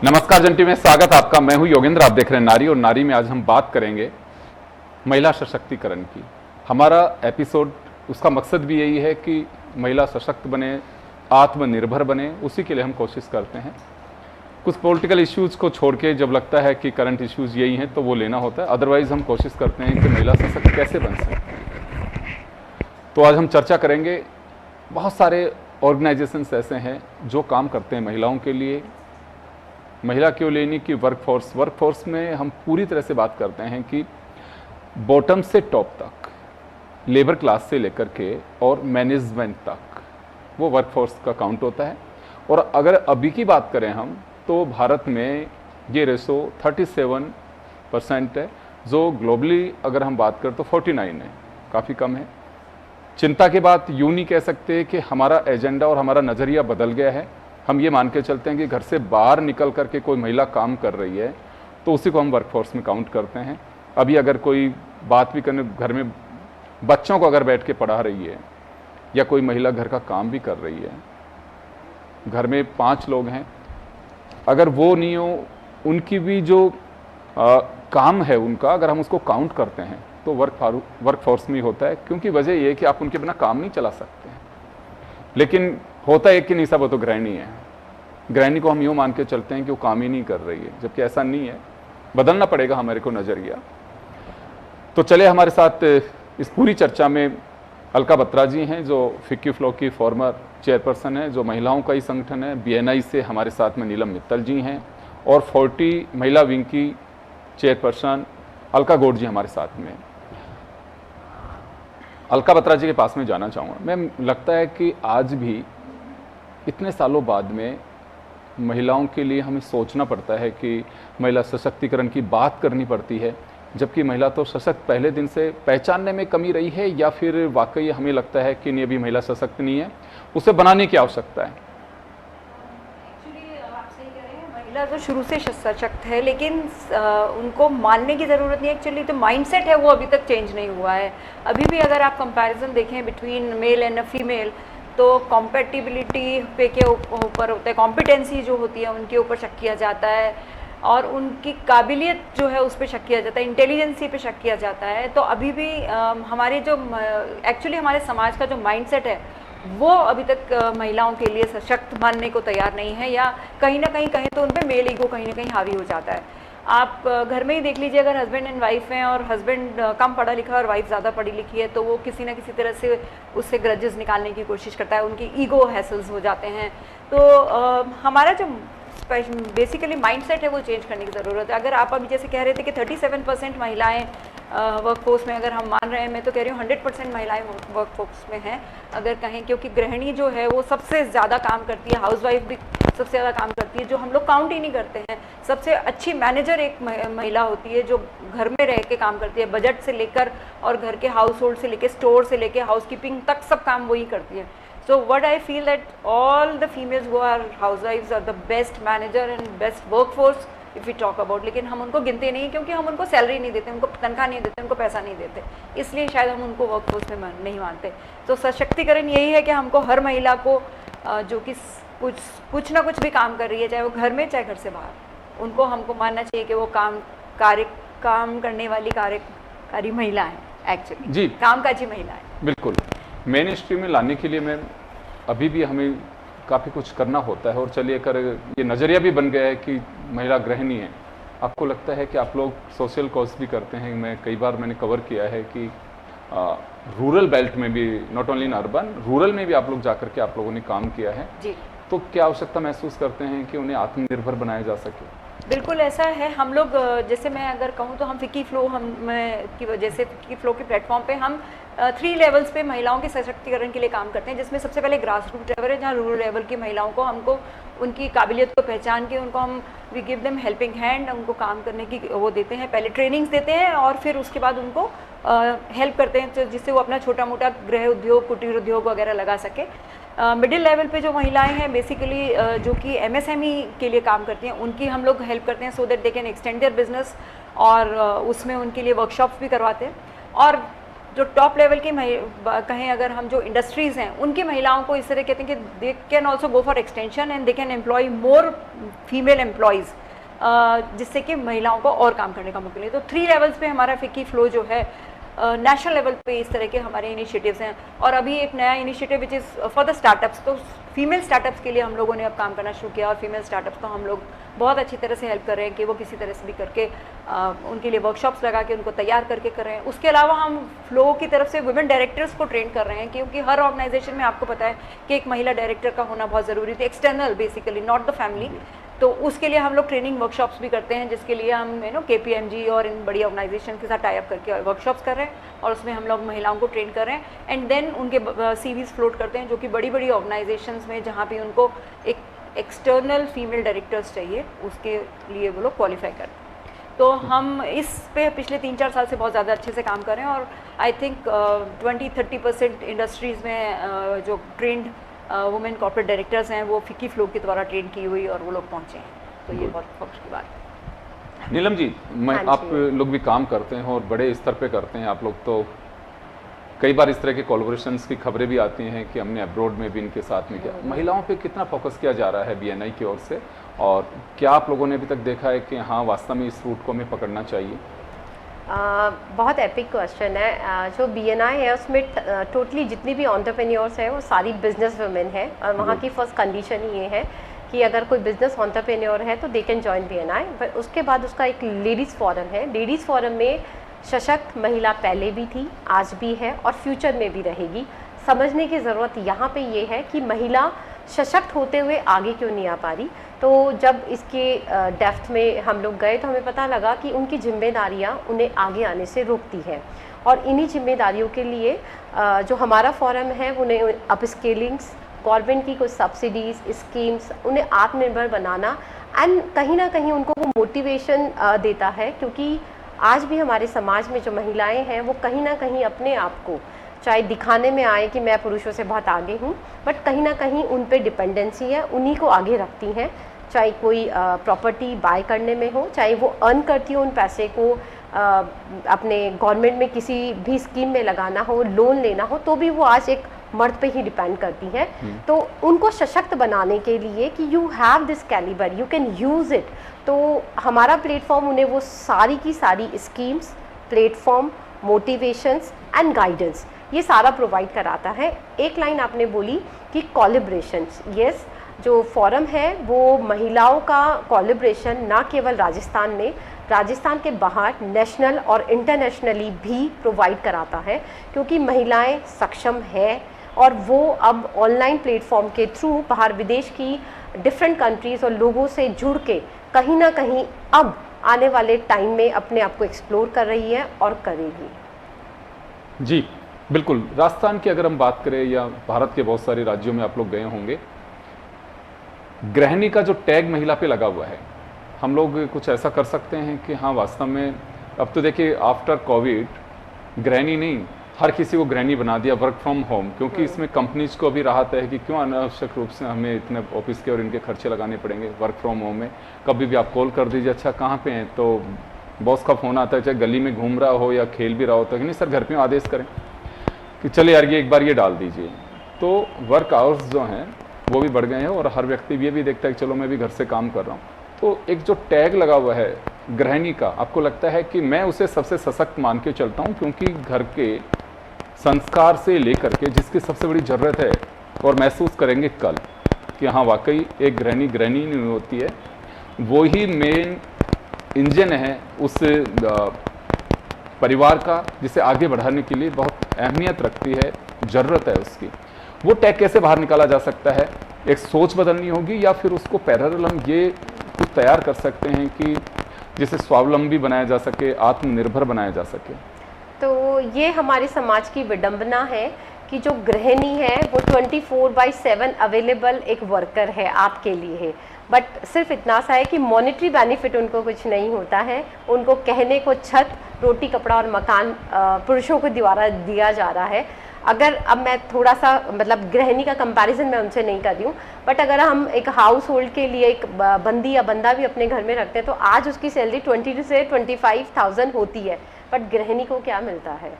नमस्कार जंटी में स्वागत आपका। मैं हूं योगेंद्र, आप देख रहे हैं नारी और नारी में आज हम बात करेंगे महिला सशक्तिकरण की। हमारा एपिसोड उसका मकसद भी यही है कि महिला सशक्त बने, आत्मनिर्भर बने, उसी के लिए हम कोशिश करते हैं। कुछ पॉलिटिकल इश्यूज़ को छोड़ के जब लगता है कि करंट इश्यूज़ यही हैं तो वो लेना होता है, अदरवाइज़ हम कोशिश करते हैं कि महिला सशक्त कैसे बन सकते हैं। तो आज हम चर्चा करेंगे। बहुत सारे ऑर्गेनाइजेशंस ऐसे हैं जो काम करते हैं महिलाओं के लिए। महिला क्यों लेनी कि वर्कफोर्स में हम पूरी तरह से बात करते हैं कि बॉटम से टॉप तक, लेबर क्लास से लेकर के और मैनेजमेंट तक वो वर्कफोर्स का काउंट होता है। और अगर अभी की बात करें हम तो भारत में ये रेशो 37% है, जो ग्लोबली अगर हम बात करें तो 49 है, काफ़ी कम है। चिंता की बात यूँ नहीं कह सकते कि हमारा एजेंडा और हमारा नज़रिया बदल गया है। हम ये मान के चलते हैं कि घर से बाहर निकल करके कोई महिला काम कर रही है तो उसी को हम वर्कफोर्स में काउंट करते हैं। अभी अगर कोई बात भी करने, घर में बच्चों को अगर बैठ के पढ़ा रही है या कोई महिला घर का काम भी कर रही है, घर में 5 लोग हैं, अगर वो नहीं हो, उनकी भी जो काम है उनका अगर हम उसको काउंट करते हैं तो वर्कफोर्स में होता है, क्योंकि वजह ये है कि आप उनके बिना काम नहीं चला सकते हैं। लेकिन होता है कि नहीं, सब वो तो गृहिणी है। गृहिणी को हम यूँ मान के चलते हैं कि वो काम ही नहीं कर रही है, जबकि ऐसा नहीं है। बदलना पड़ेगा हमारे को नज़रिया। तो चले हमारे साथ इस पूरी चर्चा में अलका बत्रा जी हैं, जो फिक्की फ्लो की फॉर्मर चेयरपर्सन है, जो महिलाओं का ही संगठन है। BNI से हमारे साथ में नीलम मित्तल जी हैं और 40 महिला विंग की चेयरपर्सन अलका गौड़ जी हमारे साथ में। अलका बत्रा जी के पास में जाना चाहूँगा। मैं लगता है कि आज भी इतने सालों बाद में महिलाओं के लिए हमें सोचना पड़ता है कि महिला सशक्तिकरण की बात करनी पड़ती है, जबकि महिला तो सशक्त पहले दिन से पहचानने में कमी रही है, या फिर वाकई हमें लगता है कि नहीं, अभी महिला सशक्त नहीं है, उसे बनाने की आवश्यकता है। महिला तो शुरू से सशक्त है, लेकिन उनको मानने की ज़रूरत नहीं है। एक्चुअली तो माइंडसेट है वो अभी तक चेंज नहीं हुआ है। अभी भी अगर आप कंपैरिजन देखें बिटवीन मेल एंड फीमेल, तो कॉम्पेटिबिलिटी पे के ऊपर होता है, कॉम्पिटेंसी जो होती है उनके ऊपर शक किया जाता है, और उनकी काबिलियत जो है उस पर शक किया जाता है, इंटेलिजेंसी पे शक किया जाता है। तो अभी भी हमारे जो एक्चुअली हमारे समाज का जो माइंडसेट है वो अभी तक महिलाओं के लिए सशक्त मानने को तैयार नहीं है, या कहीं ना कहीं कहें तो उन पर मेल ईगो कहीं ना कहीं हावी हो जाता है। आप घर में ही देख लीजिए, अगर हस्बैंड एंड वाइफ हैं और हस्बैंड कम पढ़ा लिखा है और वाइफ ज़्यादा पढ़ी लिखी है, तो वो किसी ना किसी तरह से उससे ग्रजेस निकालने की कोशिश करता है, उनकी ईगो हैसल्स हो जाते हैं। तो हमारा जो बेसिकली माइंडसेट है वो चेंज करने की ज़रूरत है। अगर आप अभी जैसे कह रहे थे कि 37% महिलाएं वर्कफोर्स में, अगर हम मान रहे हैं, मैं तो कह रही हूँ 100% महिलाएं वर्कफोर्स में हैं अगर कहें, क्योंकि गृहिणी जो है वो सबसे ज़्यादा काम करती है, हाउसवाइफ भी सबसे ज़्यादा काम करती है, जो हम लोग काउंट ही नहीं करते हैं। सबसे अच्छी मैनेजर एक महिला होती है जो घर में रह के काम करती है, बजट से लेकर और घर के हाउस होल्ड से लेकर, स्टोर से लेकर हाउसकीपिंग तक सब काम वही करती है। So what I feel that all the females who are housewives are the best manager and best workforce if we talk about, लेकिन हम उनको गिनते नहीं, क्योंकि हम उनको सैलरी नहीं देते, उनको तनख्वाह नहीं देते, उनको पैसा नहीं देते, इसलिए शायद हम उनको वर्कफोर्स में नहीं मानते। तो सशक्तिकरण यही है कि हमको हर महिला को जो कि कुछ ना कुछ भी काम कर रही है, चाहे वो घर में चाहे घर से बाहर, उनको हमको मानना चाहिए कि वो काम करने वाली कार्यकारी महिला है, एक्चुअली जी कामकाजी महिला है। बिल्कुल, मेन स्ट्रीम में लाने के लिए मैं अभी भी हमें काफ़ी कुछ करना होता है। और चलिए कर ये नज़रिया भी बन गया है कि महिला गृहिणी है। आपको लगता है कि आप लोग सोशल कॉज भी करते हैं। मैं कई बार मैंने कवर किया है कि रूरल बेल्ट में भी, not only in urban, rural में भी आप लोग जाकर के आप लोगों ने काम किया है जी। तो क्या आवश्यकता महसूस करते हैं कि उन्हें आत्मनिर्भर बनाया जा सके? बिल्कुल ऐसा है। हम लोग, जैसे मैं अगर कहूँ तो हम फिक्की फ्लो की वजह से फिक्की फ्लो के प्लेटफॉर्म पे हम 3 लेवल्स पे महिलाओं के सशक्तिकरण के लिए काम करते हैं, जिसमें सबसे पहले ग्रास रूट लेवल है, जहाँ रूरल लेवल की महिलाओं को हमको उनकी काबिलियत को पहचान के उनको हम we give them helping hand, उनको काम करने की वो देते हैं, पहले ट्रेनिंग्स देते हैं और फिर उसके बाद उनको हेल्प करते हैं जिससे वो अपना छोटा मोटा गृह उद्योग, कुटीर उद्योग वगैरह लगा सके। मिडिल लेवल पे जो महिलाएं हैं बेसिकली जो कि MSME के लिए काम करती हैं, उनकी हम लोग हेल्प करते हैं so that they can extend their business, और उसमें उनके लिए वर्कशॉप्स भी करवाते हैं। और जो टॉप लेवल की कहें अगर हम जो इंडस्ट्रीज़ हैं उनकी महिलाओं को इस तरह कहते हैं कि they can also go for extension and they can employ more female employees, जिससे कि महिलाओं को और काम करने का मौका मिले। तो 3 लेवल्स पे हमारा फिक्की फ्लो जो है नेशनल लेवल पे इस तरह के हमारे इनिशिएटिव्स हैं। और अभी एक नया initiative which is for the startups, तो फीमेल स्टार्टअप्स के लिए हम लोगों ने अब काम करना शुरू किया और फीमेल स्टार्टअप्स को हम लोग बहुत अच्छी तरह से हेल्प कर रहे हैं कि वो किसी तरह से भी करके उनके लिए वर्कशॉप्स लगा के उनको तैयार करके कर रहे हैं। उसके अलावा हम फ्लो की तरफ से वुमेन डायरेक्टर्स को ट्रेन कर रहे हैं, क्योंकि हर ऑर्गेनाइजेशन में आपको पता है कि एक महिला डायरेक्टर का होना बहुत ज़रूरी थी, external basically, not the family. तो उसके लिए हम लोग ट्रेनिंग वर्कशॉप्स भी करते हैं, जिसके लिए हम KPMG और इन बड़ी ऑर्गेनाइजेशन के साथ टाई अप करके वर्कशॉप्स कर रहे हैं और उसमें हम लोग महिलाओं को ट्रेन कर रहे हैं एंड देन उनके CVs फ्लोट करते हैं, जो कि बड़ी बड़ी ऑर्गेनाइजेशंस में जहाँ पे उनको एक एक्सटर्नल फीमेल डायरेक्टर्स चाहिए, उसके लिए वो लोग क्वालिफाई करते हैं। तो हम इस पे पिछले 3-4 साल से बहुत ज़्यादा अच्छे से काम कर रहे हैं और आई थिंक 20-30% इंडस्ट्रीज़ में जो ट्रेंड वुमेन कॉर्पोरेट डायरेक्टर्स हैं वो फिक्की फ्लो के द्वारा ट्रेन की हुई और वो लोग पहुंचे हैं, तो ये बहुत फख्र की बात है। नीलम जी, आप लोग भी काम करते हैं और बड़े स्तर पे करते हैं आप लोग, तो कई बार इस तरह के कोलैबोरेशंस की खबरें भी आती हैं कि हमने अब्रॉड में भी इनके साथ में किया। महिलाओं पे कितना फोकस किया जा रहा है BNI की ओर से, और क्या आप लोगों ने अभी तक देखा है कि हाँ वास्तव में इस रूट को हमें पकड़ना चाहिए? बहुत एपिक क्वेश्चन है। जो BNI है उसमें टोटली जितनी भी एंटरप्रेन्योर्स हैं वो सारी बिजनेस वुमेन है और वहाँ की फर्स्ट कंडीशन ही ये है कि अगर कोई बिजनेस एंटरप्रेन्योर है तो दे कैन जॉइन BNI। पर उसके बाद उसका एक लेडीज़ फोरम है। लेडीज़ फोरम में सशक्त महिला पहले भी थी, आज भी है और फ्यूचर में भी रहेगी। समझने की ज़रूरत यहाँ पे ये है कि महिला सशक्त होते हुए आगे क्यों नहीं आ पा रही। तो जब इसके डेप्थ में हम लोग गए तो हमें पता लगा कि उनकी जिम्मेदारियाँ उन्हें आगे आने से रोकती हैं और इन्हीं जिम्मेदारियों के लिए जो हमारा फोरम है उन्हें अपस्केलिंग्स, गवर्नमेंट की कुछ सब्सिडीज़, स्कीम्स, उन्हें आत्मनिर्भर बनाना एंड कहीं ना कहीं उनको वो मोटिवेशन देता है, क्योंकि आज भी हमारे समाज में जो महिलाएं हैं वो कहीं ना कहीं अपने आप को चाहे दिखाने में आए कि मैं पुरुषों से बहुत आगे हूँ, बट कहीं ना कहीं उन पे डिपेंडेंसी है, उन्हीं को आगे रखती हैं। चाहे कोई प्रॉपर्टी बाय करने में हो, चाहे वो अर्न करती हो उन पैसे को अपने गवर्नमेंट में किसी भी स्कीम में लगाना हो, लोन लेना हो, तो भी वो आज एक मर्द पे ही डिपेंड करती हैं। तो उनको सशक्त बनाने के लिए कि you have this calibre, you can use it, तो हमारा प्लेटफॉर्म उन्हें वो सारी की सारी schemes, platform, motivations and guidance ये सारा प्रोवाइड कराता है। एक लाइन आपने बोली कि कोलैबोरेशंस, यस, जो फोरम है वो महिलाओं का कोलैबोरेशन ना केवल राजस्थान में, राजस्थान के बाहर नेशनल और इंटरनेशनली भी प्रोवाइड कराता है, क्योंकि महिलाएं सक्षम है और वो अब ऑनलाइन प्लेटफॉर्म के थ्रू बाहर विदेश की डिफरेंट कंट्रीज़ और लोगों से जुड़ के कहीं ना कहीं अब आने वाले टाइम में अपने आप को एक्सप्लोर कर रही है और करेगी। जी बिल्कुल। राजस्थान की अगर हम बात करें या भारत के बहुत सारे राज्यों में आप लोग गए होंगे, गृहिणी का जो टैग महिला पे लगा हुआ है, हम लोग कुछ ऐसा कर सकते हैं कि हाँ वास्तव में अब तो देखिए आफ्टर कोविड गृहिणी नहीं, हर किसी को गृहिणी बना दिया, वर्क फ्रॉम होम, क्योंकि इसमें कंपनीज को भी राहत है कि क्यों अनावश्यक रूप से हमें इतने ऑफिस के और इनके खर्चे लगाने पड़ेंगे। वर्क फ्रॉम होम में कभी भी आप कॉल कर दीजिए, अच्छा कहाँ पे हैं, तो बॉस का फ़ोन आता है, चाहे गली में घूम रहा हो या खेल भी रहा हो, तो नहीं सर घर पे आदेश करें कि चले यार ये एक बार ये डाल दीजिए। तो वर्क आवर्स जो हैं वो भी बढ़ गए हैं और हर व्यक्ति ये भी देखता है कि चलो मैं भी घर से काम कर रहा हूँ। तो एक जो टैग लगा हुआ है गृहिणी का, आपको लगता है कि मैं उसे सबसे सशक्त मान के चलता हूँ, क्योंकि घर के संस्कार से लेकर के जिसकी सबसे बड़ी ज़रूरत है, और महसूस करेंगे कल कि हाँ वाकई एक गृहिणी गृहिणी नहीं होती है, वो ही मेन इंजन है उस परिवार का, जिसे आगे बढ़ाने के लिए बहुत अहमियत रखती है, ज़रूरत है उसकी। वो टैग कैसे बाहर निकाला जा सकता है? एक सोच बदलनी होगी या फिर उसको पैरेलल हम ये कुछ तैयार कर सकते हैं कि जिसे स्वावलंबी बनाया जा सके, आत्मनिर्भर बनाया जा सके? तो ये हमारे समाज की विडंबना है कि जो गृहिणी है वो 24/7 अवेलेबल एक वर्कर है, आपके लिए है, बट सिर्फ इतना सा है कि मॉनेटरी बेनिफिट उनको कुछ नहीं होता है। उनको कहने को छत, रोटी, कपड़ा और मकान पुरुषों को द्वारा दिया जा रहा है। अगर अब मैं थोड़ा सा मतलब गृहिणी का कंपैरिजन मैं उनसे नहीं कर रही हूँ, बट अगर हम एक हाउस होल्ड के लिए एक बंदी या बंदा भी अपने घर में रखते हैं तो आज उसकी सैलरी 20 से 25,000 होती है, बट गृहिणी को क्या मिलता है?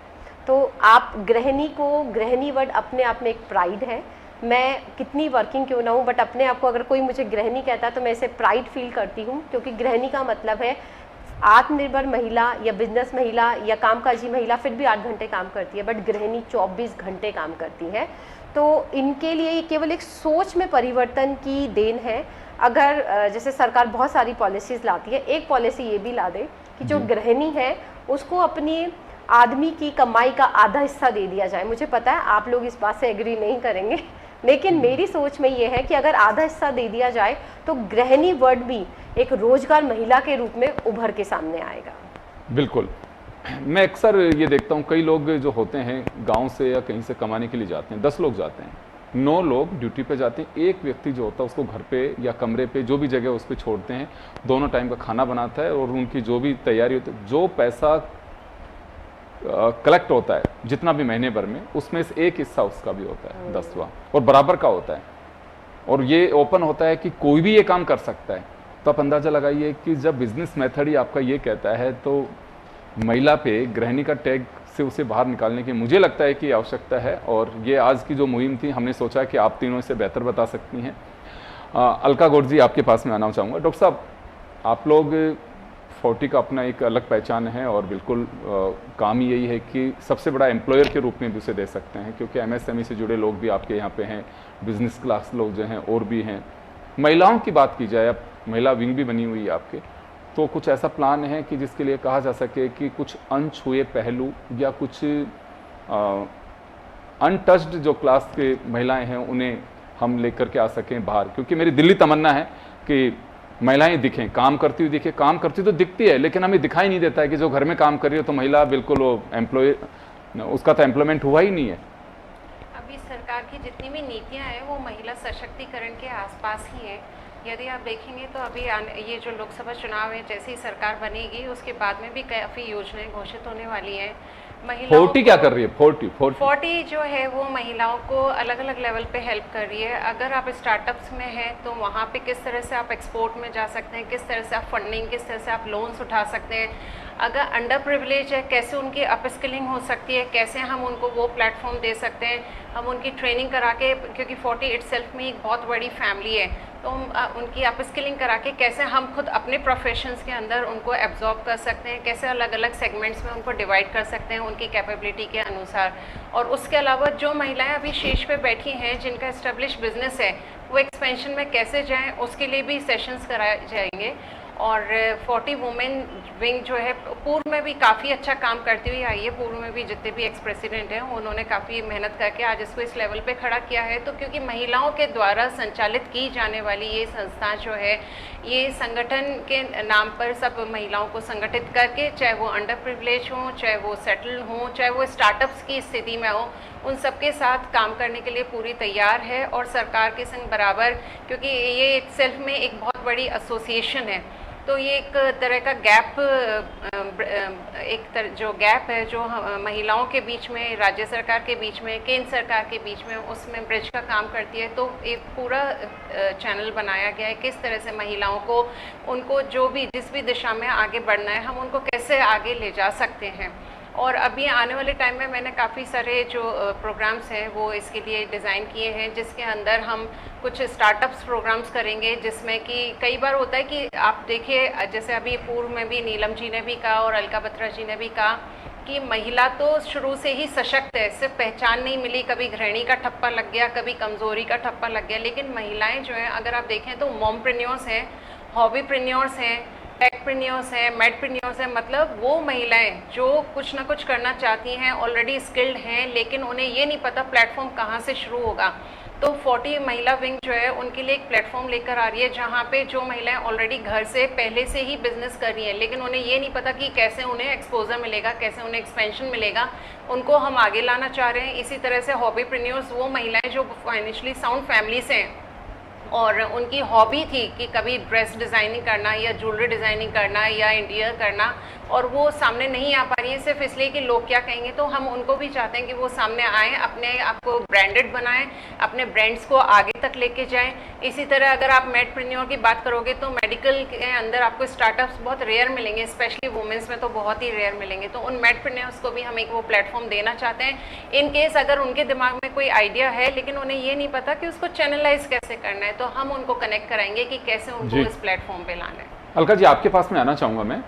तो आप गृहिणी को, गृहिणी वर्ड अपने आप में एक प्राइड है। मैं कितनी वर्किंग क्यों ना हूँ, बट अपने आप को अगर कोई मुझे गृहिणी कहता है तो मैं इसे प्राइड फील करती हूँ, क्योंकि गृहिणी का मतलब है आत्मनिर्भर महिला या बिजनेस महिला या कामकाजी महिला फिर भी 8 घंटे काम करती है, बट गृहिणी 24 घंटे काम करती है। तो इनके लिए ये केवल एक सोच में परिवर्तन की देन है। अगर जैसे सरकार बहुत सारी पॉलिसीज़ लाती है, एक पॉलिसी ये भी ला दे कि जो गृहिणी है उसको अपनी आदमी की कमाई का आधा हिस्सा दे दिया जाए। मुझे पता है आप लोग इस बात से एग्री नहीं करेंगे, लेकिन मेरी सोच में ये है कि अगर आधा हिस्सा दे दिया जाए तो गृहिणी वर्ड भी एक रोजगार महिला के रूप में उभर के सामने आएगा। बिल्कुल, मैं अक्सर ये देखता हूँ, कई लोग जो होते हैं गांव से या कहीं से कमाने के लिए जाते हैं, 10 लोग जाते हैं, 9 लोग ड्यूटी पे जाते हैं, एक व्यक्ति जो होता है उसको घर पे या कमरे पे जो भी जगह उस पर छोड़ते हैं, दोनों टाइम का खाना बनाता है और उनकी जो भी तैयारी होती है, जो पैसा कलेक्ट होता है जितना भी महीने भर में, उसमें से एक हिस्सा उसका भी होता है 10वां, और बराबर का होता है। और ये ओपन होता है कि कोई भी ये काम कर सकता है। तो आप अंदाज़ा लगाइए कि जब बिजनेस मेथड ही आपका ये कहता है, तो महिला पे गृहिणी का टैग से उसे बाहर निकालने की मुझे लगता है कि आवश्यकता है। और ये आज की जो मुहिम थी, हमने सोचा कि आप तीनों इसे बेहतर बता सकती हैं। अलका गौड़ जी, आपके पास में आना चाहूँगा। डॉक्टर साहब, आप लोग 40 का अपना एक अलग पहचान है और बिल्कुल काम ही यही है कि सबसे बड़ा एम्प्लॉयर के रूप में भी उसे दे सकते हैं, क्योंकि एमएसएमई से जुड़े लोग भी आपके यहाँ पे हैं, बिजनेस क्लास लोग जो हैं और भी हैं। महिलाओं की बात की जाए, अब महिला विंग भी बनी हुई है आपके, तो कुछ ऐसा प्लान है कि जिसके लिए कहा जा सके कि कुछ अनछुए पहलू या कुछ अनटच्ड जो क्लास के महिलाएं हैं उन्हें हम लेकर के आ सकें बाहर? क्योंकि मेरी दिल्ली तमन्ना है कि महिलाएं दिखें, काम करती हुई दिखे। काम करती तो दिखती है, लेकिन हमें दिखाई नहीं देता है कि जो घर में काम कर रही है तो महिला बिल्कुल वो एम्प्लॉय, उसका तो एम्प्लॉयमेंट हुआ ही नहीं है। अभी सरकार की जितनी भी नीतियां हैं वो महिला सशक्तिकरण के आसपास ही है। यदि आप देखेंगे तो अभी ये जो लोकसभा चुनाव है, जैसे ही सरकार बनेगी उसके बाद में भी काफ़ी योजनाएं घोषित होने वाली हैं। महिलाओं 40 क्या कर रही है? 40 जो है वो महिलाओं को अलग अलग लेवल पे हेल्प कर रही है। अगर आप स्टार्टअप्स में हैं तो वहाँ पे किस तरह से आप एक्सपोर्ट में जा सकते हैं, किस तरह से आप फंडिंग, किस तरह से आप लोन्स उठा सकते हैं। अगर अंडर प्रिविलेज है, कैसे उनकी अपस्किलिंग हो सकती है, कैसे हम उनको वो प्लेटफॉर्म दे सकते हैं, हम उनकी ट्रेनिंग करा के, क्योंकि 40 इटसेल्फ में एक बहुत बड़ी फैमिली है, तो उनकी अपस्किलिंग करा के कैसे हम खुद अपने प्रोफेशंस के अंदर उनको एब्जॉर्ब कर सकते हैं, कैसे अलग अलग सेगमेंट्स में उनको डिवाइड कर सकते हैं उनकी कैपेबिलिटी के अनुसार। और उसके अलावा जो महिलाएं अभी शीर्ष पे बैठी हैं, जिनका एस्टेब्लिश बिजनेस है, वो एक्सपेंशन में कैसे जाएं, उसके लिए भी सेशंस कराए जाएंगे। और 40 वुमेन विंग जो है पूर्व में भी काफ़ी अच्छा काम करती हुई आई है। पूर्व में भी जितने भी एक्स प्रेसिडेंट हैं उन्होंने काफ़ी मेहनत करके आज इसको इस लेवल पे खड़ा किया है। तो क्योंकि महिलाओं के द्वारा संचालित की जाने वाली ये संस्था जो है, ये संगठन के नाम पर सब महिलाओं को संगठित करके, चाहे वो अंडर प्रिविलेज हों, चाहे वो सेटल हों, चाहे वो स्टार्टअप्स की स्थिति में हो, उन सबके साथ काम करने के लिए पूरी तैयार है। और सरकार के संग बराबर, क्योंकि ये सेल्फ में एक बहुत बड़ी एसोसिएशन है, तो ये एक तरह का गैप, जो गैप है जो महिलाओं के बीच में, राज्य सरकार के बीच में, केंद्र सरकार के बीच में, उसमें ब्रिज का काम करती है। तो एक पूरा चैनल बनाया गया है किस तरह से महिलाओं को, उनको जो भी जिस भी दिशा में आगे बढ़ना है, हम उनको कैसे आगे ले जा सकते हैं। और अभी आने वाले टाइम में मैंने काफ़ी सारे जो प्रोग्राम्स हैं वो इसके लिए डिज़ाइन किए हैं, जिसके अंदर हम कुछ स्टार्टअप्स प्रोग्राम्स करेंगे, जिसमें कि कई बार होता है कि आप देखिए, जैसे अभी पूर्व में भी नीलम जी ने भी कहा और अलका बत्रा जी ने भी कहा कि महिला तो शुरू से ही सशक्त है, सिर्फ पहचान नहीं मिली, कभी गृहिणी का ठप्पा लग गया, कभी कमज़ोरी का ठप्पा लग गया। लेकिन महिलाएँ जो हैं, अगर आप देखें तो मॉमप्रेन्योर्स हैं, हॉबीप्रेन्योर्स हैं, टेकप्रेन्योर्स हैं, मेडप्रेन्योर्स हैं, मतलब वो महिलाएं जो कुछ ना कुछ करना चाहती हैं, ऑलरेडी स्किल्ड हैं, लेकिन उन्हें ये नहीं पता प्लेटफॉर्म कहाँ से शुरू होगा। तो 40 महिला विंग जो है उनके लिए एक प्लेटफॉर्म लेकर आ रही है, जहाँ पे जो महिलाएं ऑलरेडी घर से पहले से ही बिजनेस कर रही हैं, लेकिन उन्हें ये नहीं पता कि कैसे उन्हें एक्सपोजर मिलेगा, कैसे उन्हें एक्सपेंशन मिलेगा, उनको हम आगे लाना चाह रहे हैं। इसी तरह से हॉबीप्रेन्योर्स, वो महिलाएँ जो फाइनेंशियली साउंड फैमिली से हैं और उनकी हॉबी थी कि कभी ड्रेस डिज़ाइनिंग करना या ज्वेलरी डिज़ाइनिंग करना या इंटीरियर करना, और वो सामने नहीं आ पा रही है सिर्फ इसलिए कि लोग क्या कहेंगे। तो हम उनको भी चाहते हैं कि वो सामने आएँ, अपने आप को ब्रांडेड बनाएं, अपने ब्रांड्स को आगे तक लेके जाएं। इसी तरह अगर आप मेडप्रेन्योर की बात करोगे तो मेडिकल के अंदर आपको स्टार्टअप्स बहुत रेयर मिलेंगे, स्पेशली वुमेन्स में तो बहुत ही रेयर मिलेंगे। तो उन मेडप्रेन्योर्स को भी हम एक वो प्लेटफॉर्म देना चाहते हैं। इन केस अगर उनके दिमाग में कोई आइडिया है लेकिन उन्हें ये नहीं पता कि उसको चैनलाइज कैसे करना है, तो हम उनको कनेक्ट कराएंगे कि कैसे उनको इस प्लेटफॉर्म पे लाना है। अलका जी, आपके पास में आना चाहूँगा मैं।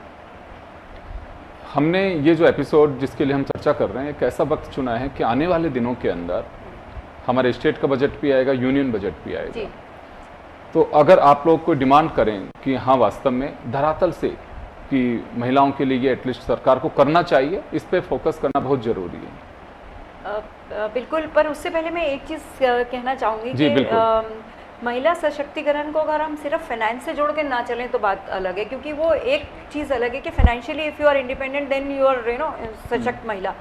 हमने ये जो एपिसोड जिसके लिए हम चर्चा कर रहे हैं, एक ऐसा वक्त चुना है कि आने वाले दिनों के अंदर हमारे स्टेट का बजट भी आएगा, यूनियन बजट भी आएगा। जी। तो अगर आप लोग कोई डिमांड करें कि हाँ वास्तव में धरातल से कि महिलाओं के लिए एटलीस्ट सरकार को करना चाहिए, इस पे फोकस करना बहुत जरूरी है। बिल्कुल, पर उससे पहले मैं एक चीज़ कहना चाहूँगी जी, कि बिल्कुल। महिला सशक्तिकरण को अगर हम सिर्फ फाइनेंस से जोड़ के ना चलें तो बात अलग है, क्योंकि वो एक चीज़ अलग है कि financially if you are independent then you are सशक्त महिला।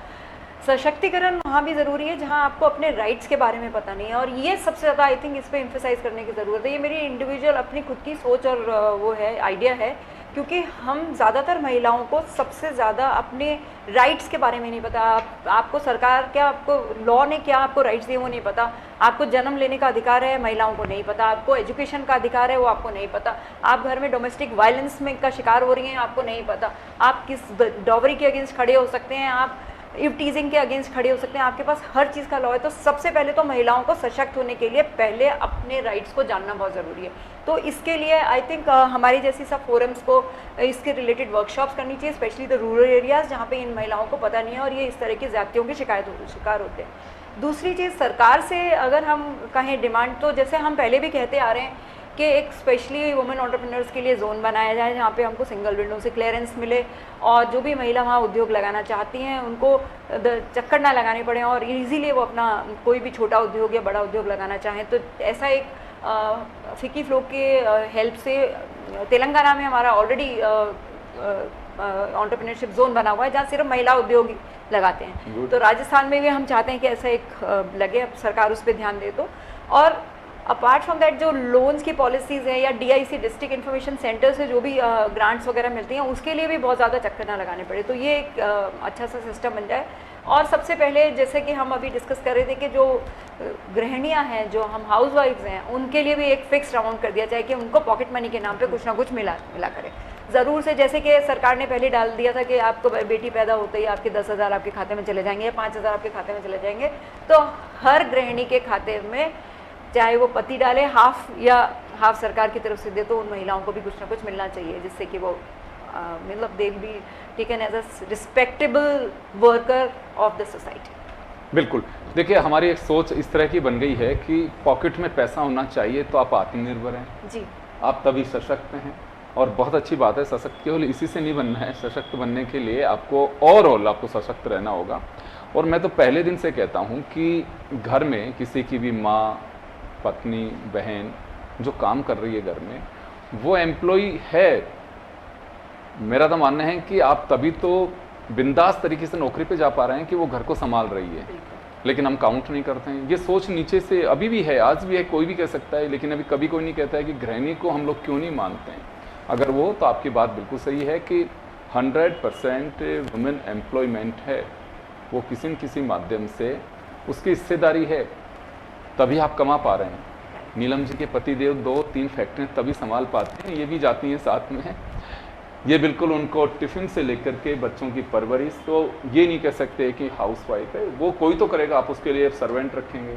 सशक्तिकरण वहाँ भी ज़रूरी है जहाँ आपको अपने राइट्स के बारे में पता नहीं है, और ये सबसे ज़्यादा आई थिंक इस पर एम्फेसाइज करने की ज़रूरत है। ये मेरी इंडिविजुअल अपनी खुद की सोच और वो है, आइडिया है, क्योंकि हम ज़्यादातर महिलाओं को सबसे ज़्यादा अपने राइट्स के बारे में नहीं पता। आपको सरकार क्या, आपको लॉ ने क्या आपको राइट्स दिए वो नहीं पता। आपको जन्म लेने का अधिकार है, महिलाओं को नहीं पता। आपको एजुकेशन का अधिकार है, वो आपको नहीं पता। आप घर में डोमेस्टिक वायलेंस में का शिकार हो रही हैं, आपको नहीं पता। आप किस डॉवरी के अगेंस्ट खड़े हो सकते हैं, आप इव टीजिंग के अगेंस्ट खड़े हो सकते हैं। आपके पास हर चीज़ का लॉ है। तो सबसे पहले तो महिलाओं को सशक्त होने के लिए पहले अपने राइट्स को जानना बहुत ज़रूरी है। तो इसके लिए आई थिंक हमारी जैसी सब फोरम्स को इसके रिलेटेड वर्कशॉप्स करनी चाहिए, स्पेशली द रूरल एरियाज़ जहाँ पे इन महिलाओं को पता नहीं है और ये इस तरह की ज़्यादतियों की शिकार होते हैं। दूसरी चीज़, सरकार से अगर हम कहें डिमांड, तो जैसे हम पहले भी कहते आ रहे हैं कि एक स्पेशली वुमेन एंटरप्रेन्योर्स के लिए जोन बनाया जाए जहाँ पे हमको सिंगल विंडो से क्लियरेंस मिले, और जो भी महिला वहाँ उद्योग लगाना चाहती हैं उनको चक्कर ना लगाने पड़े और इजीली वो अपना कोई भी छोटा उद्योग या बड़ा उद्योग लगाना चाहें। तो ऐसा एक फिकी फ्लो के हेल्प से तेलंगाना में हमारा ऑलरेडी एंटरप्रेन्योरशिप जोन बना हुआ है जहाँ सिर्फ महिला उद्योग लगाते हैं। तो राजस्थान में भी हम चाहते हैं कि ऐसा एक लगे, अब सरकार उस पर ध्यान दे तो। और अपार्ट फ्रॉम दैट, जो लोन्स की पॉलिसीज़ है या DIC डिस्ट्रिक्ट इन्फॉर्मेशन सेंटर से जो भी ग्रांट्स वगैरह मिलती हैं, उसके लिए भी बहुत ज़्यादा चक्कर ना लगाने पड़े। तो ये एक अच्छा सा सिस्टम बन जाए। और सबसे पहले जैसे कि हम अभी डिस्कस कर रहे थे कि जो गृहिणियाँ हैं, जो हम हाउस वाइफ्स हैं, उनके लिए भी एक फिक्स्ड अमाउंट कर दिया जाए कि उनको पॉकेट मनी के नाम पे कुछ ना कुछ मिला करें ज़रूर से। जैसे कि सरकार ने पहले डाल दिया था कि आपको बेटी पैदा होते ही आपके 10,000 आपके खाते में चले जाएंगे या 5,000 आपके खाते में चले जाएंगे। तो हर गृहिणी के खाते में, चाहे वो पति डाले हाफ या हाफ सरकार की तरफ से दे, तो उन महिलाओं को भी कुछ ना कुछ मिलना चाहिए, जिससे कि वो मतलब they will be taken as a respectable worker of the society. बिल्कुल। देखिए, हमारी एक सोच इस तरह की बन गई है कि पॉकेट में पैसा होना चाहिए तो आप आत्मनिर्भर हैं जी, आप तभी सशक्त हैं। और बहुत अच्छी बात है, सशक्त केवल इसी से नहीं बनना है। सशक्त बनने के लिए आपको ओवरऑल आपको सशक्त रहना होगा। और मैं तो पहले दिन से कहता हूँ कि घर में किसी की भी माँ, पत्नी, बहन जो काम कर रही है घर में, वो एम्प्लॉय है। मेरा तो मानना है कि आप तभी तो बिंदास तरीके से नौकरी पे जा पा रहे हैं कि वो घर को संभाल रही है, लेकिन हम काउंट नहीं करते हैं। ये सोच नीचे से अभी भी है, आज भी है, कोई भी कह सकता है, लेकिन अभी कभी कोई नहीं कहता है कि गृहिणी को हम लोग क्यों नहीं मानते हैं। अगर वो, तो आपकी बात बिल्कुल सही है कि 100% वुमेन एम्प्लॉयमेंट है, वो किसी न किसी माध्यम से उसकी हिस्सेदारी है, तभी आप कमा पा रहे हैं। नीलम जी के पतिदेव 2-3 फैक्ट्रियाँ तभी संभाल पाते हैं, ये भी जाती हैं साथ में। ये बिल्कुल उनको टिफ़िन से लेकर के बच्चों की परवरिश, तो ये नहीं कह सकते कि हाउस वाइफ है। वो कोई तो करेगा, आप उसके लिए सर्वेंट रखेंगे,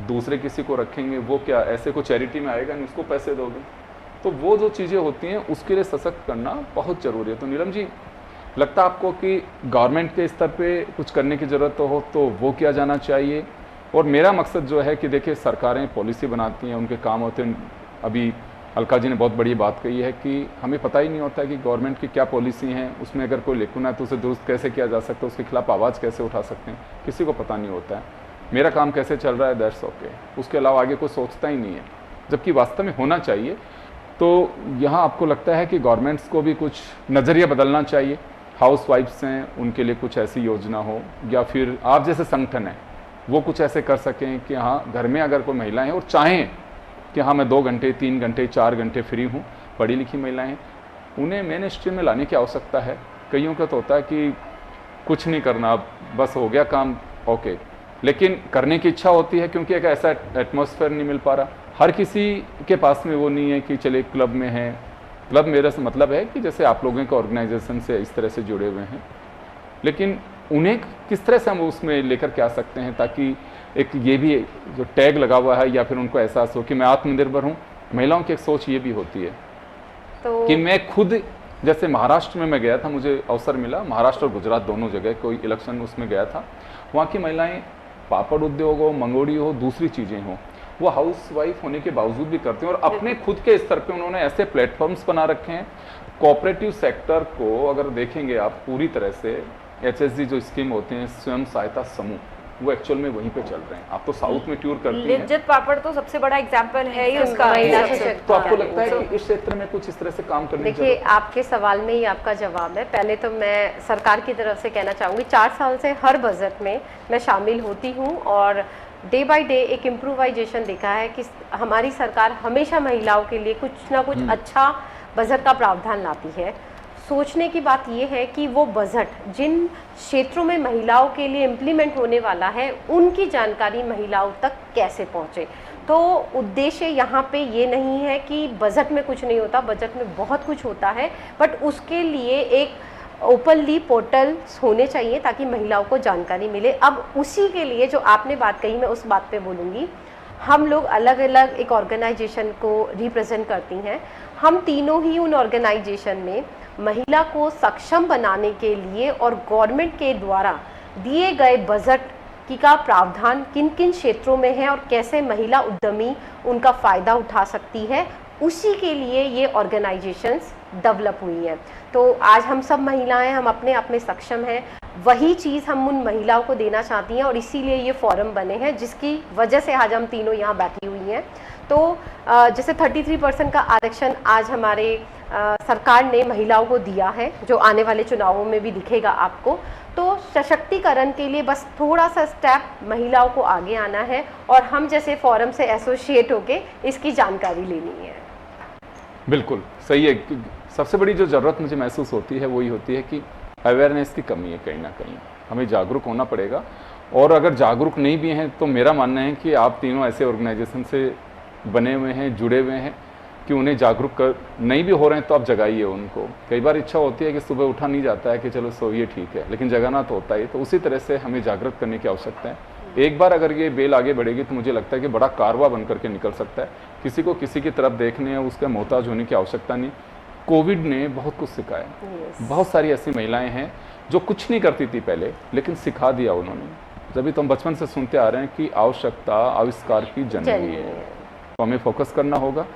दूसरे किसी को रखेंगे, वो क्या ऐसे को चैरिटी में आएगा नहीं, उसको पैसे दोगे। तो वो जो चीज़ें होती हैं उसके लिए सशक्त करना बहुत ज़रूरी है। तो नीलम जी, लगता है आपको कि गवर्नमेंट के स्तर पे कुछ करने की ज़रूरत हो तो वो किया जाना चाहिए? और मेरा मकसद जो है कि देखिए, सरकारें पॉलिसी बनाती हैं, उनके काम होते हैं। अभी अलका जी ने बहुत बड़ी बात कही है कि हमें पता ही नहीं होता है कि गवर्नमेंट की क्या पॉलिसी हैं, उसमें अगर कोई लेकुन है तो उसे दुरुस्त कैसे किया जा सकता है, उसके खिलाफ आवाज़ कैसे उठा सकते हैं, किसी को पता नहीं होता है। मेरा काम कैसे चल रहा है, दैट्स ओके, उसके अलावा आगे कोई सोचता ही नहीं है, जबकि वास्तव में होना चाहिए। तो यहाँ आपको लगता है कि गवर्नमेंट्स को भी कुछ नज़रिया बदलना चाहिए, हाउस वाइफ्स हैं उनके लिए कुछ ऐसी योजना हो, या फिर आप जैसे संगठन है वो कुछ ऐसे कर सकें कि हाँ, घर में अगर कोई महिलाएं और चाहें कि हाँ मैं 2 घंटे 3 घंटे 4 घंटे फ्री हूँ, पढ़ी लिखी महिलाएं, उन्हें मेन स्ट्रीम में लाने की आवश्यकता है। कईयों का तो होता है कि कुछ नहीं करना, अब बस हो गया काम, ओके, लेकिन करने की इच्छा होती है, क्योंकि एक ऐसा एटमॉस्फेयर नहीं मिल पा रहा। हर किसी के पास में वो नहीं है कि चले क्लब में है। क्लब मेरा से मतलब है कि जैसे आप लोगों के ऑर्गेनाइजेशन से इस तरह से जुड़े हुए हैं, लेकिन उन्हें किस तरह से हम उसमें लेकर के आ सकते हैं ताकि एक ये भी जो टैग लगा हुआ है, या फिर उनको एहसास हो कि मैं आत्मनिर्भर हूँ। महिलाओं की एक सोच ये भी होती है तो कि मैं खुद, जैसे महाराष्ट्र में मैं गया था, मुझे अवसर मिला, महाराष्ट्र और गुजरात दोनों जगह कोई इलेक्शन उसमें गया था। वहाँ की महिलाएं पापड़ उद्योग हो, मंगोड़ी हो, दूसरी चीज़ें हो, वो हाउस वाइफ होने के बावजूद भी करते हैं। और अपने खुद के स्तर पे उन्होंने ऐसे प्लेटफॉर्म्स बना रखे हैं। कोऑपरेटिव सेक्टर को अगर देखेंगे आप पूरी तरह से, HSG जो स्कीम होते हैं, स्वयं सहायता समूह, वो एक्चुअल में वहीं पे चल रहे हैं। आप तो साउथ में टूर करती हैं, लिज्जत पापड़ तो सबसे बड़ा एग्जाम्पल है ही उसका। महिला सबसे- सशक्तिकरण। तो आपको लगता है कि इस क्षेत्र में कुछ इस तरह से काम करने की देखिए, जरूरत आपके सवाल में ही आपका जवाब है। पहले तो मैं सरकार की तरफ से कहना चाहूँगी, 4 साल से हर बजट में मैं शामिल होती हूँ और डे बाय डे एक इम्प्रूवाइजेशन देखा है कि हमारी सरकार हमेशा महिलाओं के लिए कुछ ना कुछ अच्छा बजट का प्रावधान लाती है। सोचने की बात यह है कि वो बजट जिन क्षेत्रों में महिलाओं के लिए इम्प्लीमेंट होने वाला है, उनकी जानकारी महिलाओं तक कैसे पहुँचे। तो उद्देश्य यहाँ पे ये नहीं है कि बजट में कुछ नहीं होता, बजट में बहुत कुछ होता है, बट उसके लिए एक ओपनली पोर्टल्स होने चाहिए ताकि महिलाओं को जानकारी मिले। अब उसी के लिए जो आपने बात कही, मैं उस बात पे बोलूँगी। हम लोग अलग अलग एक ऑर्गेनाइजेशन को रिप्रेजेंट करती हैं। हम तीनों ही उन ऑर्गेनाइजेशन में महिला को सक्षम बनाने के लिए और गवर्नमेंट के द्वारा दिए गए बजट की का प्रावधान किन किन क्षेत्रों में है और कैसे महिला उद्यमी उनका फ़ायदा उठा सकती है, उसी के लिए ये ऑर्गेनाइजेशंस डेवलप हुई हैं। तो आज हम सब महिलाएं, हम अपने आप में सक्षम हैं। वही चीज़ हम उन महिलाओं को देना चाहती हैं और इसीलिए ये फोरम बने हैं, जिसकी वजह से आज हम तीनों यहाँ बैठी हुई हैं। तो जैसे 33% का आरक्षण आज हमारे सरकार ने महिलाओं को दिया है, जो आने वाले चुनावों में भी दिखेगा आपको। तो सशक्तिकरण के लिए बस थोड़ा सा स्टेप महिलाओं को आगे आना है और हम जैसे फोरम से एसोसिएट होके इसकी जानकारी लेनी है। बिल्कुल सही है। सबसे बड़ी जो ज़रूरत मुझे महसूस होती है वही होती है कि अवेयरनेस की कमी है कहीं ना कहीं। हमें जागरूक होना पड़ेगा, और अगर जागरूक नहीं भी हैं तो मेरा मानना है कि आप तीनों ऐसे ऑर्गेनाइजेशन से बने हुए हैं, जुड़े हुए हैं, कि उन्हें जागरूक कर नहीं भी हो रहे हैं तो आप जगाइए उनको। कई बार इच्छा होती है कि सुबह उठा नहीं जाता है कि चलो सोइए, ठीक है, लेकिन जगाना तो होता ही। तो उसी तरह से हमें जागृत करने की आवश्यकता है। एक बार अगर ये बेल आगे बढ़ेगी तो मुझे लगता है कि बड़ा कारवा बन करके निकल सकता है। किसी को किसी की तरफ देखने या उसका मोहताज होने की आवश्यकता नहीं। कोविड ने बहुत कुछ सिखाया। बहुत सारी ऐसी महिलाएं हैं जो कुछ नहीं करती थी पहले, लेकिन सिखा दिया उन्होंने। जब भी तो हम बचपन से सुनते आ रहे हैं कि आवश्यकता आविष्कार की जननी है, तो हमें फोकस करना होगा।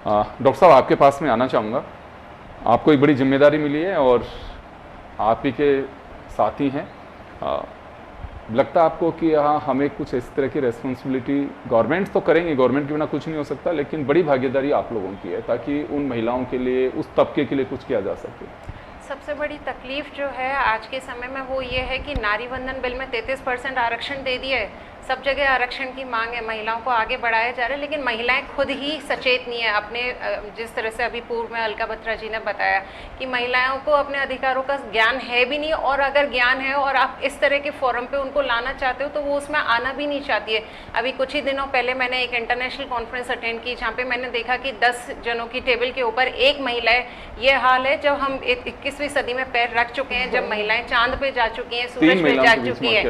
डॉक्टर साहब, आपके पास में आना चाहूँगा। आपको एक बड़ी जिम्मेदारी मिली है और आप ही के साथी हैं। लगता है आपको कि हाँ, हमें कुछ इस तरह की रेस्पॉन्सिबिलिटी, गवर्नमेंट तो करेंगे, गवर्नमेंट के बिना कुछ नहीं हो सकता, लेकिन बड़ी भागीदारी आप लोगों की है ताकि उन महिलाओं के लिए, उस तबके के लिए कुछ किया जा सके। सबसे बड़ी तकलीफ जो है आज के समय में वो ये है कि नारी बंधन बिल में 33% आरक्षण दे दिया है। सब जगह आरक्षण की मांग है, महिलाओं को आगे बढ़ाया जा रहा है, लेकिन महिलाएं खुद ही सचेत नहीं है अपने। जिस तरह से अभी पूर्व में अलका बत्रा जी ने बताया कि महिलाओं को अपने अधिकारों का ज्ञान है भी नहीं, और अगर ज्ञान है और आप इस तरह के फोरम पे उनको लाना चाहते हो तो वो उसमें आना भी नहीं चाहती है। अभी कुछ ही दिनों पहले मैंने एक इंटरनेशनल कॉन्फ्रेंस अटेंड की, जहाँ पे मैंने देखा कि 10 जनों की टेबल के ऊपर एक महिला है। ये हाल है जब हम 21वीं सदी में पैर रख चुके हैं, जब महिलाएं चांद पे जा चुकी हैं, सूरज पे जा चुकी है।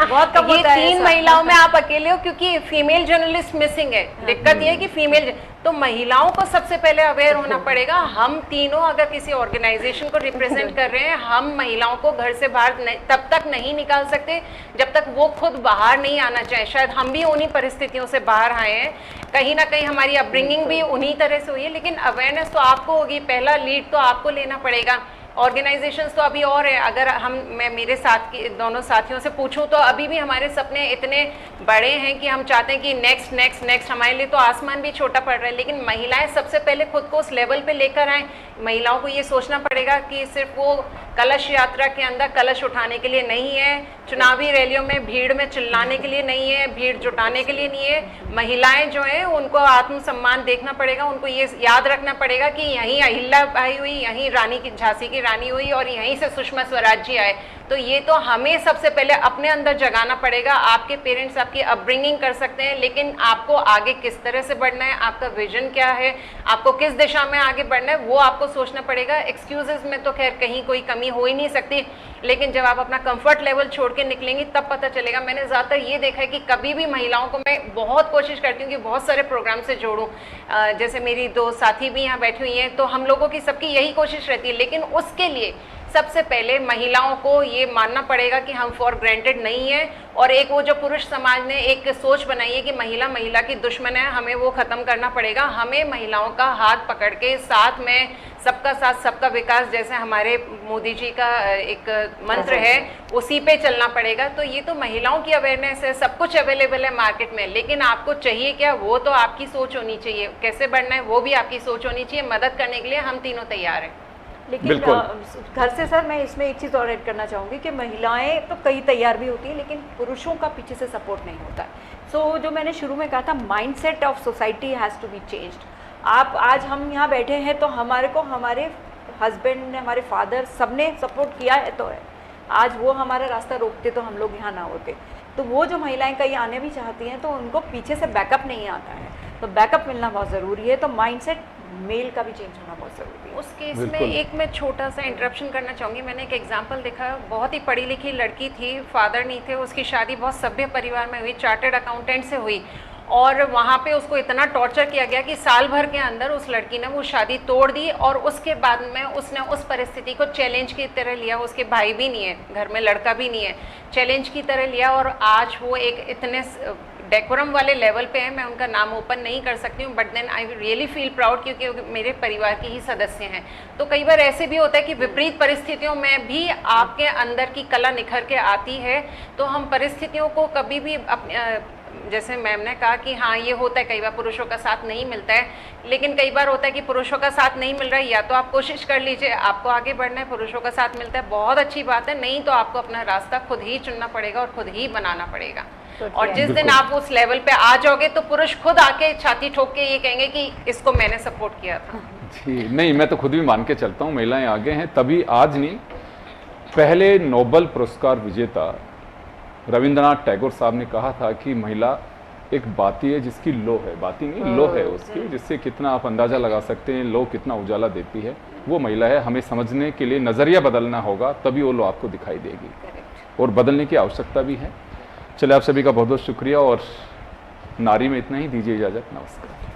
बहुत कम ये होता है 3 ऐसा। महिलाओं में आप अकेले हो, क्योंकि फीमेल जर्नलिस्ट मिसिंग है। दिक्कत ये है कि फीमेल, तो महिलाओं को सबसे पहले अवेयर होना पड़ेगा। हम तीनों अगर किसी ऑर्गेनाइजेशन को रिप्रेजेंट कर रहे हैं, हम महिलाओं को घर से बाहर तब तक नहीं निकाल सकते जब तक वो खुद बाहर नहीं आना चाहे। शायद हम भी उन्हीं परिस्थितियों से बाहर आए हैं, कहीं ना कहीं हमारी अपब्रिंगिंग भी उन्हीं तरह से हुई है, लेकिन अवेयरनेस तो आपको होगी। पहला लीड तो आपको लेना पड़ेगा। ऑर्गेनाइजेशंस तो अभी और है। अगर मैं मेरे साथ की दोनों साथियों से पूछूं तो अभी भी हमारे सपने इतने बड़े हैं कि हम चाहते हैं कि नेक्स्ट नेक्स्ट नेक्स्ट, हमारे लिए तो आसमान भी छोटा पड़ रहा है। लेकिन महिलाएं सबसे पहले खुद को उस लेवल पे लेकर आएँ। महिलाओं को ये सोचना पड़ेगा कि सिर्फ वो कलश यात्रा के अंदर कलश उठाने के लिए नहीं है, चुनावी रैलियों में भीड़ में चिल्लाने के लिए नहीं है, भीड़ जुटाने के लिए नहीं है। महिलाएं जो है उनको आत्मसम्मान देखना पड़ेगा। उनको ये याद रखना पड़ेगा कि यहीं अहिल्या बाई हुई, यहीं रानी की, झांसी की रानी हुई, और यहीं से सुषमा स्वराज जी आए। तो ये तो हमें सबसे पहले अपने अंदर जगाना पड़ेगा। आपके पेरेंट्स आपकी अपब्रिंगिंग कर सकते हैं, लेकिन आपको आगे किस तरह से बढ़ना है, आपका विजन क्या है, आपको किस दिशा में आगे बढ़ना है, वो आपको सोचना पड़ेगा। एक्सक्यूजेस में तो खैर कहीं कोई कमी हो ही नहीं सकती, लेकिन जब आप अपना कंफर्ट लेवल छोड़ के निकलेंगी तब पता चलेगा। मैंने ज़्यादातर ये देखा है कि कभी भी महिलाओं को, मैं बहुत कोशिश करती हूँ कि बहुत सारे प्रोग्राम से जोड़ूँ, जैसे मेरी दो साथी भी यहाँ बैठी हुई हैं, तो हम लोगों की सबकी यही कोशिश रहती है, लेकिन उसके लिए सबसे पहले महिलाओं को ये मानना पड़ेगा कि हम फॉर ग्रांटेड नहीं है। और एक वो जो पुरुष समाज ने एक सोच बनाई है कि महिला महिला की दुश्मन है, हमें वो ख़त्म करना पड़ेगा। हमें महिलाओं का हाथ पकड़ के साथ में सबका साथ सबका विकास, जैसे हमारे मोदी जी का एक मंत्र है, उसी पे चलना पड़ेगा। तो ये तो महिलाओं की अवेयरनेस है, सब कुछ अवेलेबल है मार्केट में, लेकिन आपको चाहिए क्या, वो तो आपकी सोच होनी चाहिए। कैसे बढ़ना है वो भी आपकी सोच होनी चाहिए। मदद करने के लिए हम तीनों तैयार हैं। लेकिन घर से सर मैं इसमें एक चीज़ और ऐड करना चाहूँगी कि महिलाएं तो कई तैयार भी होती हैं, लेकिन पुरुषों का पीछे से सपोर्ट नहीं होता है। सो जो मैंने शुरू में कहा था, mindset of society has to be changed. आप आज हम यहाँ बैठे हैं तो हमारे को हमारे हस्बैंड ने, हमारे फादर, सबने सपोर्ट किया है, तो है आज वो हमारा रास्ता रोकते तो हम लोग यहाँ ना होते। तो वो जो महिलाएं कहीं आने भी चाहती हैं तो उनको पीछे से बैकअप नहीं आता है, तो बैकअप मिलना बहुत ज़रूरी है। तो माइंडसेट मेल का भी चेंज होना बहुत ज़रूरी है। उस केस में एक मैं छोटा सा इंटरप्शन करना चाहूँगी। मैंने एक एग्जांपल देखा, बहुत ही पढ़ी लिखी लड़की थी, फादर नहीं थे, उसकी शादी बहुत सभ्य परिवार में हुई, चार्टर्ड अकाउंटेंट से हुई, और वहाँ पे उसको इतना टॉर्चर किया गया कि साल भर के अंदर उस लड़की ने वो शादी तोड़ दी। और उसके बाद में उसने उस परिस्थिति को चैलेंज की तरह लिया। उसके भाई भी नहीं है, घर में लड़का भी नहीं है, चैलेंज की तरह लिया, और आज वो एक इतने डेकोरम वाले लेवल पे है। मैं उनका नाम ओपन नहीं कर सकती हूँ, but then I really feel proud, क्योंकि मेरे परिवार के ही सदस्य हैं। तो कई बार ऐसे भी होता है कि विपरीत परिस्थितियों में भी आपके अंदर की कला निखर के आती है। तो हम परिस्थितियों को कभी भी जैसे मैम ने कहा कि हाँ ये होता है, कई बार पुरुषों का साथ नहीं मिलता है, लेकिन कई बार होता है कि पुरुषों का साथ नहीं मिल रहा है, या तो आप कोशिश कर लीजिए, आपको आगे बढ़ना है, पुरुषों का साथ मिलता है बहुत अच्छी बात है, नहीं तो आपको अपना रास्ता खुद ही चुनना पड़ेगा और खुद ही बनाना पड़ेगा। और जिस दिन आप उस लेवल पे आ जाओगे तो पुरुष खुद आके छाती ठोक के ये कहेंगे कि इसको मैंने सपोर्ट किया था। जी नहीं, मैं तो खुद भी मान के चलता हूँ महिलाएं आगे हैं, तभी आज नहीं, पहले नोबेल पुरस्कार विजेता रविंद्रनाथ टैगोर साहब ने कहा था कि महिला एक बाती है जिसकी लो है, बाती नहीं लो है उसकी, जिससे कितना आप अंदाजा लगा सकते हैं लो कितना उजाला देती है, वो महिला है। हमें समझने के लिए नज़रिया बदलना होगा, तभी वो लो आपको दिखाई देगी, और बदलने की आवश्यकता भी है। चलिए, आप सभी का बहुत बहुत शुक्रिया, और नारी में इतना ही, दीजिए इजाज़त, नमस्कार।